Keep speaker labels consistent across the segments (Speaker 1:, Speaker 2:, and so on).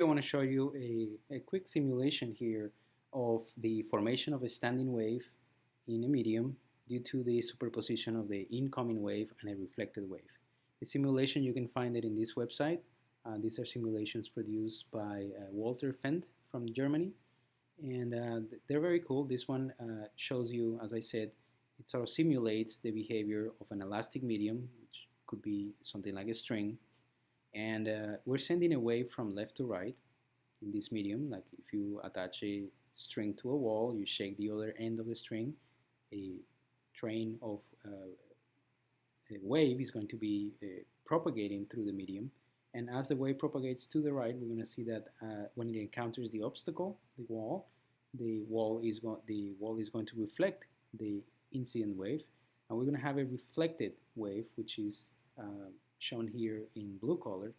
Speaker 1: I want to show you a quick simulation here of the formation of a standing wave in a medium due to the superposition of the incoming wave and a reflected wave. The simulation, you can find it in this website. These are simulations produced by Walter Fendt from Germany, and they're very cool. This one shows you, as I said, it sort of simulates the behavior of an elastic medium, which could be something like a string, and we're sending a wave from left to right in this medium. Like if you attach a string to a wall, you shake the other end of the string, a train of a wave is going to be propagating through the medium. And as the wave propagates to the right, we're going to see that when it encounters the obstacle, the wall is going to reflect the incident wave, and we're going to have a reflected wave, which is shown here in blue color.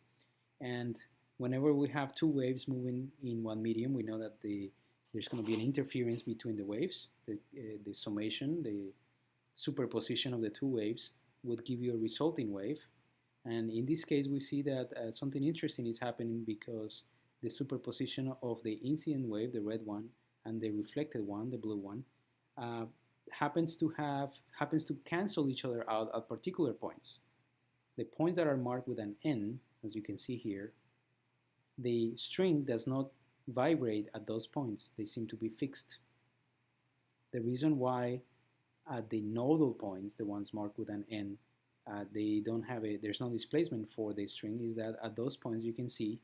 Speaker 1: And whenever we have two waves moving in one medium, we know that there's going to be an interference between the waves. The summation, the superposition of the two waves would give you a resulting wave. And in this case, we see that something interesting is happening because the superposition of the incident wave, the red one, and the reflected one, the blue one, uh, happens to cancel each other out at particular points. The points that are marked with an N, as you can see here, the string does not vibrate at those points. They seem to be fixed. The reason why at the nodal points, the ones marked with an N, there's no displacement for the string, is that at those points you can see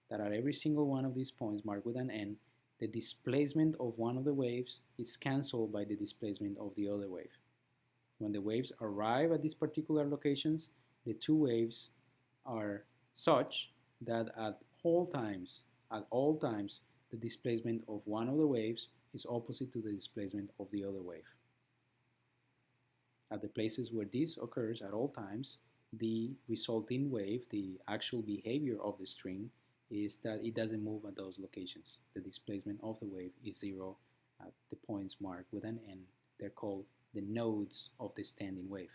Speaker 1: that at every single one of these points marked with an N, the displacement of one of the waves is cancelled by the displacement of the other wave. When the waves arrive at these particular locations, the two waves are such that at all times, the displacement of one of the waves is opposite to the displacement of the other wave. At the places where this occurs at all times, the resulting wave, the actual behavior of the string, is that it doesn't move at those locations. The displacement of the wave is zero at the points marked with an N. They're called the nodes of the standing wave.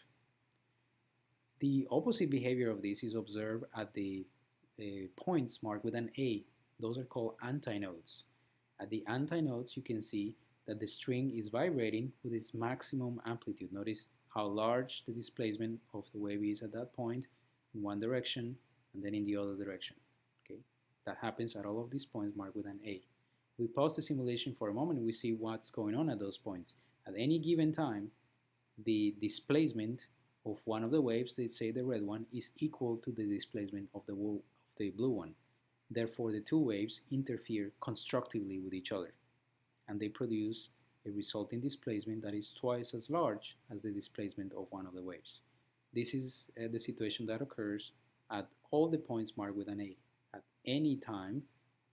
Speaker 1: The opposite behavior of this is observed at the points marked with an A. Those are called antinodes. At the antinodes, you can see that the string is vibrating with its maximum amplitude. Notice how large the displacement of the wave is at that point in one direction and then in the other direction. Okay, that happens at all of these points marked with an A. We pause the simulation for a moment and we see what's going on at those points. At any given time, the displacement of one of the waves, they say the red one, is equal to the displacement of the blue one. Therefore, the two waves interfere constructively with each other, and they produce a resulting displacement that is twice as large as the displacement of one of the waves. This is the situation that occurs at all the points marked with an A. At any time,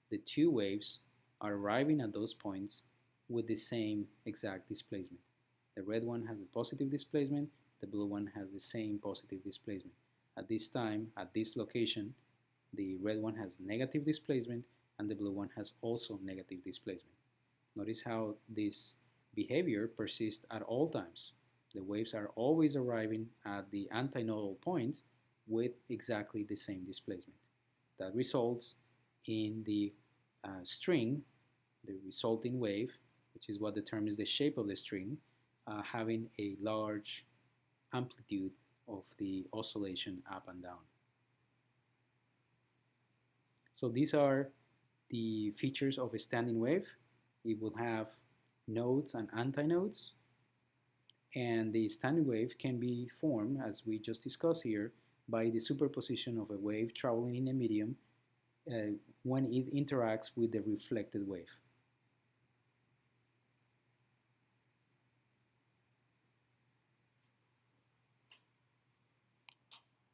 Speaker 1: the two waves are arriving at those points with the same exact displacement. The red one has a positive displacement, the blue one has the same positive displacement. At this time, at this location, the red one has negative displacement and the blue one has also negative displacement. Notice how this behavior persists at all times. The waves are always arriving at the antinodal point with exactly the same displacement. That results in the string, the resulting wave, which is what determines the shape of the string, having a large amplitude of the oscillation up and down. So these are the features of a standing wave. It will have nodes and antinodes, and the standing wave can be formed, as we just discussed here, by the superposition of a wave traveling in a medium when it interacts with the reflected wave.